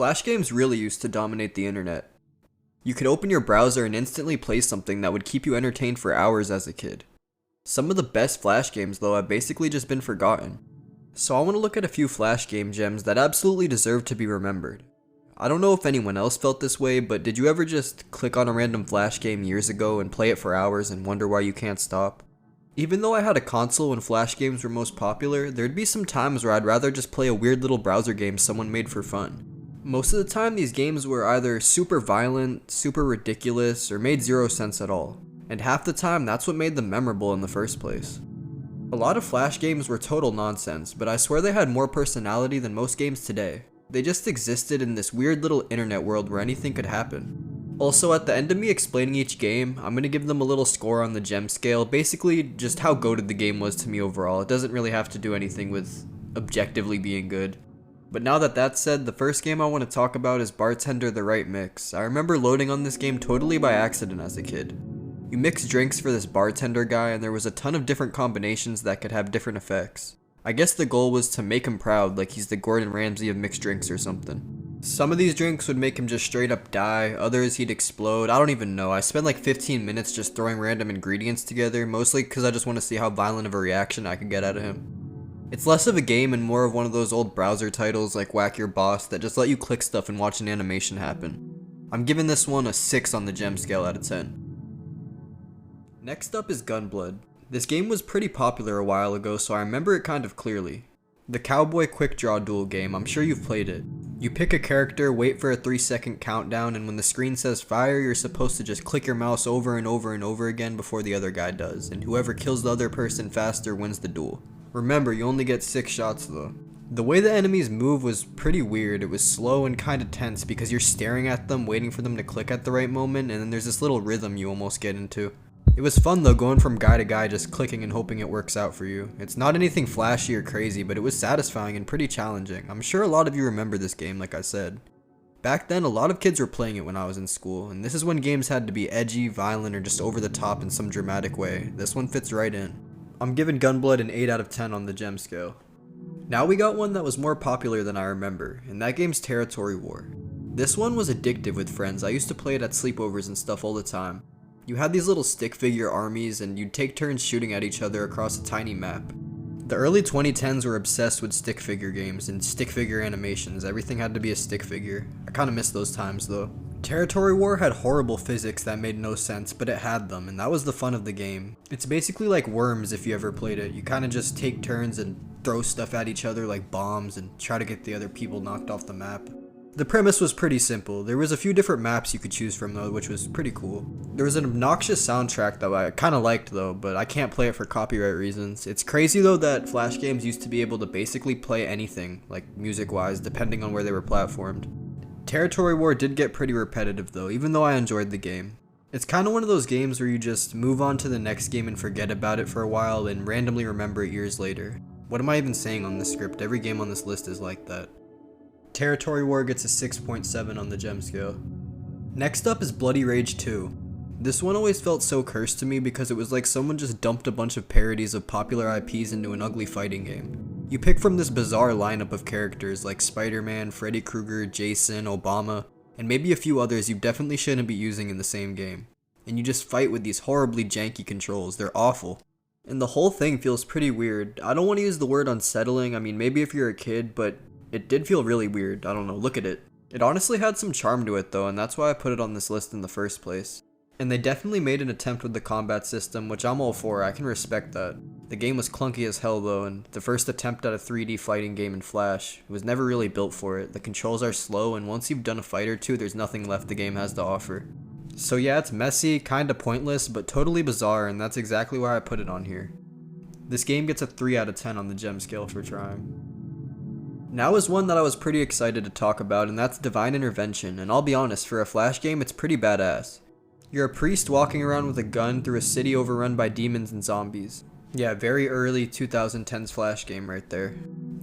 Flash games really used to dominate the internet. You could open your browser and instantly play something that would keep you entertained for hours as a kid. Some of the best Flash games though have basically just been forgotten. So I want to look at a few Flash game gems that absolutely deserve to be remembered. I don't know if anyone else felt this way, but did you ever just click on a random Flash game years ago and play it for hours and wonder why you can't stop? Even though I had a console when Flash games were most popular, there'd be some times where I'd rather just play a weird little browser game someone made for fun. Most of the time these games were either super violent, super ridiculous, or made zero sense at all. And half the time that's what made them memorable in the first place. A lot of Flash games were total nonsense, but I swear they had more personality than most games today. They just existed in this weird little internet world where anything could happen. Also, at the end of me explaining each game, I'm going to give them a little score on the gem scale, basically just how goated the game was to me overall. It doesn't really have to do anything with objectively being good. But now that that's said, the first game I want to talk about is Bartender the Right mix. I remember loading on this game totally by accident as a kid. You mix drinks for this bartender guy and there was a ton of different combinations that could have different effects. I guess the goal was to make him proud, like he's the Gordon Ramsay of mixed drinks or something. Some of these drinks would make him just straight up die, others he'd explode, I don't even know. I spent like 15 minutes just throwing random ingredients together, mostly because I just want to see how violent of a reaction I could get out of him. It's less of a game and more of one of those old browser titles like Whack Your Boss that just let you click stuff and watch an animation happen. I'm giving this one a 6 on the gem scale out of 10. Next up is Gunblood. This game was pretty popular a while ago, so I remember it kind of clearly. The cowboy quick draw duel game, I'm sure you've played it. You pick a character, wait for a 3-second countdown, and when the screen says fire, you're supposed to just click your mouse over and over and over again before the other guy does, and whoever kills the other person faster wins the duel. Remember, you only get 6 shots though. The way the enemies move was pretty weird. It was slow and kinda tense because you're staring at them, waiting for them to click at the right moment, and then there's this little rhythm you almost get into. It was fun though, going from guy to guy just clicking and hoping it works out for you. It's not anything flashy or crazy, but it was satisfying and pretty challenging. I'm sure a lot of you remember this game, like I said. Back then, a lot of kids were playing it when I was in school, and this is when games had to be edgy, violent, or just over the top in some dramatic way. This one fits right in. I'm giving Gunblood an 8 out of 10 on the gem scale. Now we got one that was more popular than I remember, and that game's Territory War. This one was addictive with friends. I used to play it at sleepovers and stuff all the time. You had these little stick figure armies and you'd take turns shooting at each other across a tiny map. The early 2010s were obsessed with stick figure games and stick figure animations. Everything had to be a stick figure. I kinda miss those times though. Territory War had horrible physics that made no sense, but it had them, and that was the fun of the game. It's basically like Worms if you ever played it. You kinda just take turns and throw stuff at each other like bombs and try to get the other people knocked off the map. The premise was pretty simple. There was a few different maps you could choose from though, which was pretty cool. There was an obnoxious soundtrack that I kinda liked though, but I can't play it for copyright reasons. It's crazy though that Flash games used to be able to basically play anything, like music-wise, depending on where they were platformed. Territory War did get pretty repetitive though, even though I enjoyed the game. It's kinda one of those games where you just move on to the next game and forget about it for a while and randomly remember it years later. What am I even saying on this script? Every game on this list is like that. Territory War gets a 6.7 on the gem scale. Next up is Bloody Rage 2. This one always felt so cursed to me because it was like someone just dumped a bunch of parodies of popular IPs into an ugly fighting game. You pick from this bizarre lineup of characters like Spider-Man, Freddy Krueger, Jason, Obama, and maybe a few others you definitely shouldn't be using in the same game. And you just fight with these horribly janky controls. They're awful. And the whole thing feels pretty weird. I don't want to use the word unsettling. I mean, maybe if you're a kid, but it did feel really weird. I don't know, look at it. It honestly had some charm to it though, and that's why I put it on this list in the first place. And they definitely made an attempt with the combat system, which I'm all for. I can respect that. The game was clunky as hell though, and the first attempt at a 3D fighting game in Flash was never really built for it. The controls are slow, and once you've done a fight or two, there's nothing left the game has to offer. So yeah, it's messy, kinda pointless, but totally bizarre, and that's exactly why I put it on here. This game gets a 3 out of 10 on the gem scale for trying. Now is one that I was pretty excited to talk about, and that's Devine Intervention, and I'll be honest, for a Flash game, it's pretty badass. You're a priest walking around with a gun through a city overrun by demons and zombies. Yeah, very early 2010s Flash game right there.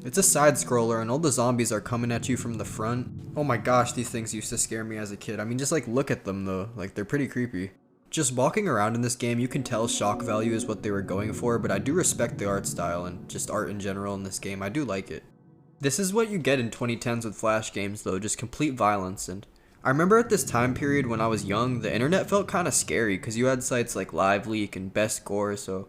It's a side scroller and all the zombies are coming at you from the front. Oh my gosh, these things used to scare me as a kid. I mean, just like look at them though, like they're pretty creepy. Just walking around in this game, you can tell shock value is what they were going for, but I do respect the art style and just art in general in this game. I do like it. This is what you get in 2010s with Flash games though, just complete violence. And I remember at this time period when I was young, the internet felt kind of scary because you had sites like LiveLeak and Best Score, so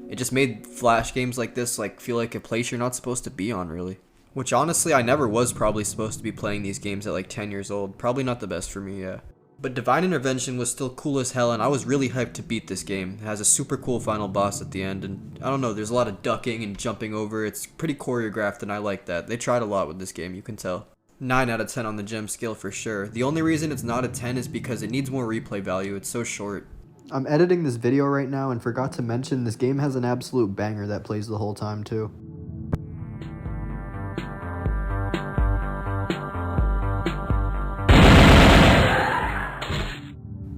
it just made Flash games like this like feel like a place you're not supposed to be on, really. Which honestly, I never was probably supposed to be playing these games at like 10 years old. Probably not the best for me, yeah. But Devine Intervention was still cool as hell, and I was really hyped to beat this game. It has a super cool final boss at the end, and I don't know, there's a lot of ducking and jumping over. It's pretty choreographed, and I like that. They tried a lot with this game, you can tell. 9 out of 10 on the gem scale for sure. The only reason it's not a 10 is because it needs more replay value. It's so short. I'm editing this video right now and forgot to mention this game has an absolute banger that plays the whole time too.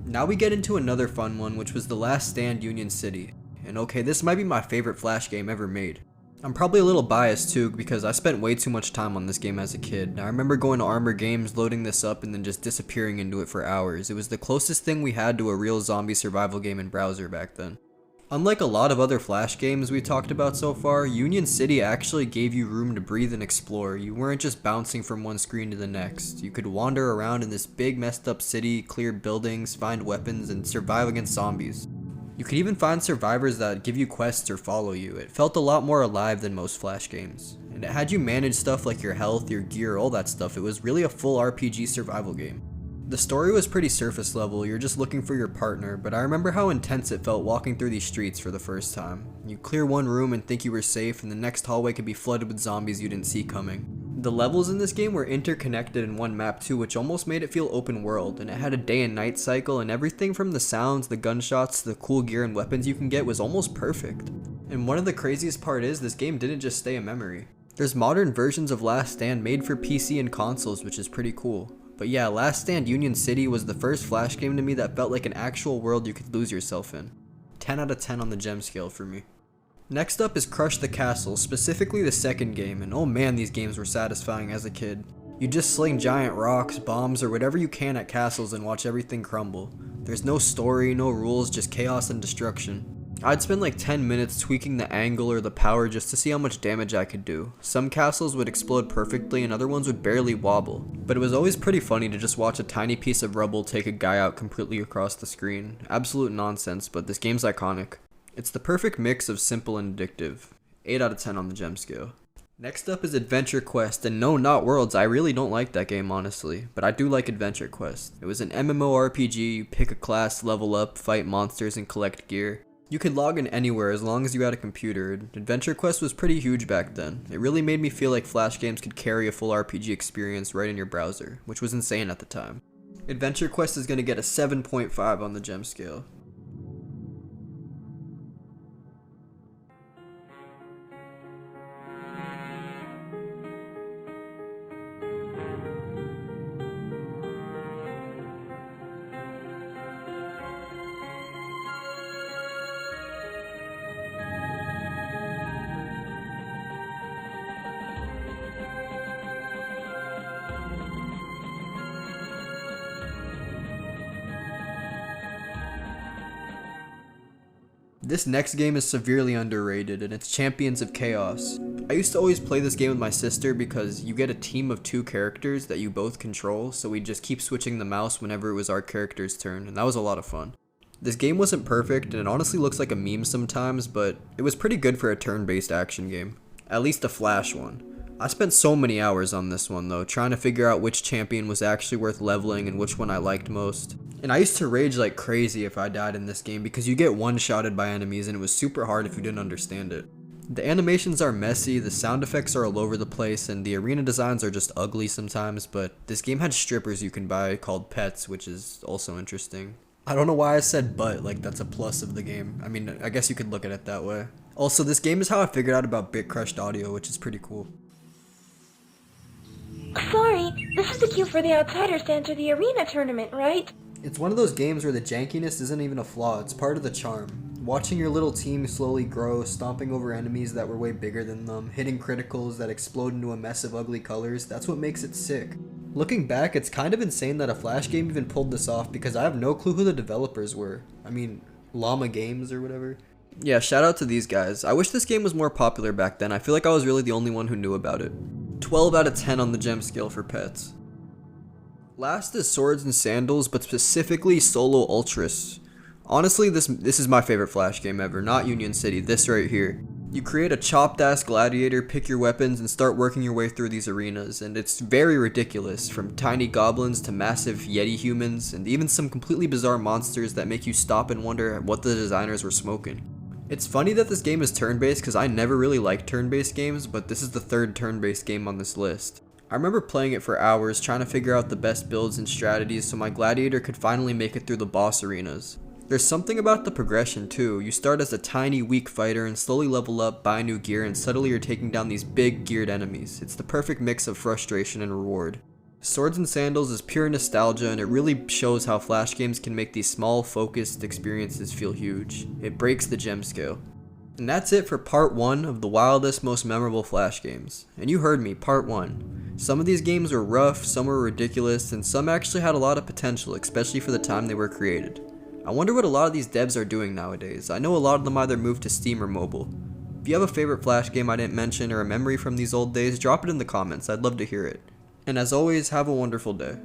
Now we get into another fun one, which was The Last Stand Union City. And okay, this might be my favorite Flash game ever made. I'm probably a little biased too because I spent way too much time on this game as a kid. I remember going to Armor Games, loading this up, and then just disappearing into it for hours. It was the closest thing we had to a real zombie survival game in browser back then. Unlike a lot of other Flash games we talked about so far, Union City actually gave you room to breathe and explore. You weren't just bouncing from one screen to the next. You could wander around in this big messed up city, clear buildings, find weapons, and survive against zombies. You could even find survivors that give you quests or follow you. It felt a lot more alive than most Flash games. And it had you manage stuff like your health, your gear, all that stuff. It was really a full RPG survival game. The story was pretty surface level, you're just looking for your partner, but I remember how intense it felt walking through these streets for the first time. You clear one room and think you were safe, and the next hallway could be flooded with zombies you didn't see coming. The levels in this game were interconnected in one map too, which almost made it feel open world, and it had a day and night cycle, and everything from the sounds, the gunshots, to the cool gear and weapons you can get was almost perfect. And one of the craziest part is, this game didn't just stay a memory. There's modern versions of Last Stand made for PC and consoles, which is pretty cool. But yeah, Last Stand Union City was the first Flash game to me that felt like an actual world you could lose yourself in. 10 out of 10 on the gem scale for me. Next up is Crush the Castle, specifically the second game, and oh man, these games were satisfying as a kid. You just sling giant rocks, bombs, or whatever you can at castles and watch everything crumble. There's no story, no rules, just chaos and destruction. I'd spend like 10 minutes tweaking the angle or the power just to see how much damage I could do. Some castles would explode perfectly and other ones would barely wobble, but it was always pretty funny to just watch a tiny piece of rubble take a guy out completely across the screen. Absolute nonsense, but this game's iconic. It's the perfect mix of simple and addictive. 8 out of 10 on the gem scale. Next up is Adventure Quest, and no, not Worlds. I really don't like that game, honestly, but I do like Adventure Quest. It was an MMORPG, you pick a class, level up, fight monsters, and collect gear. You could log in anywhere as long as you had a computer. Adventure Quest was pretty huge back then. It really made me feel like Flash games could carry a full RPG experience right in your browser, which was insane at the time. Adventure Quest is going to get a 7.5 on the gem scale. This next game is severely underrated, and it's Champions of Chaos. I used to always play this game with my sister because you get a team of 2 characters that you both control, so we'd just keep switching the mouse whenever it was our character's turn, and that was a lot of fun. This game wasn't perfect, and it honestly looks like a meme sometimes, but it was pretty good for a turn-based action game. At least a Flash one. I spent so many hours on this one though, trying to figure out which champion was actually worth leveling and which one I liked most. And I used to rage like crazy if I died in this game because you get one-shotted by enemies and it was super hard if you didn't understand it. The animations are messy, the sound effects are all over the place, and the arena designs are just ugly sometimes, but this game had strippers you can buy called pets, which is also interesting. I don't know why I said but, like that's a plus of the game. I mean, I guess you could look at it that way. Also, this game is how I figured out about bit crushed audio, which is pretty cool. Sorry, this is the queue for the Outsiders to enter the arena tournament, right? It's one of those games where the jankiness isn't even a flaw, it's part of the charm. Watching your little team slowly grow, stomping over enemies that were way bigger than them, hitting criticals that explode into a mess of ugly colors, that's what makes it sick. Looking back, it's kind of insane that a Flash game even pulled this off because I have no clue who the developers were. I mean, Llama Games or whatever. Yeah, shout out to these guys. I wish this game was more popular back then. I feel like I was really the only one who knew about it. 12 out of 10 on the gem scale for pets. Last is Swords and Sandals, but specifically Solo Ultras. Honestly, this is my favorite Flash game ever, not Union City, this right here. You create a chopped ass gladiator, pick your weapons, and start working your way through these arenas, and it's very ridiculous, from tiny goblins to massive yeti humans, and even some completely bizarre monsters that make you stop and wonder what the designers were smoking. It's funny that this game is turn-based because I never really liked turn-based games, but this is the third turn-based game on this list. I remember playing it for hours trying to figure out the best builds and strategies so my gladiator could finally make it through the boss arenas. There's something about the progression too. You start as a tiny weak fighter and slowly level up, buy new gear, and suddenly you're taking down these big geared enemies. It's the perfect mix of frustration and reward. Swords and Sandals is pure nostalgia, and it really shows how Flash games can make these small, focused experiences feel huge. It breaks the gem scale. And that's it for part 1 of the wildest, most memorable Flash games. And you heard me, part 1. Some of these games were rough, some were ridiculous, and some actually had a lot of potential, especially for the time they were created. I wonder what a lot of these devs are doing nowadays. I know a lot of them either moved to Steam or mobile. If you have a favorite Flash game I didn't mention or a memory from these old days, drop it in the comments. I'd love to hear it. And as always, have a wonderful day.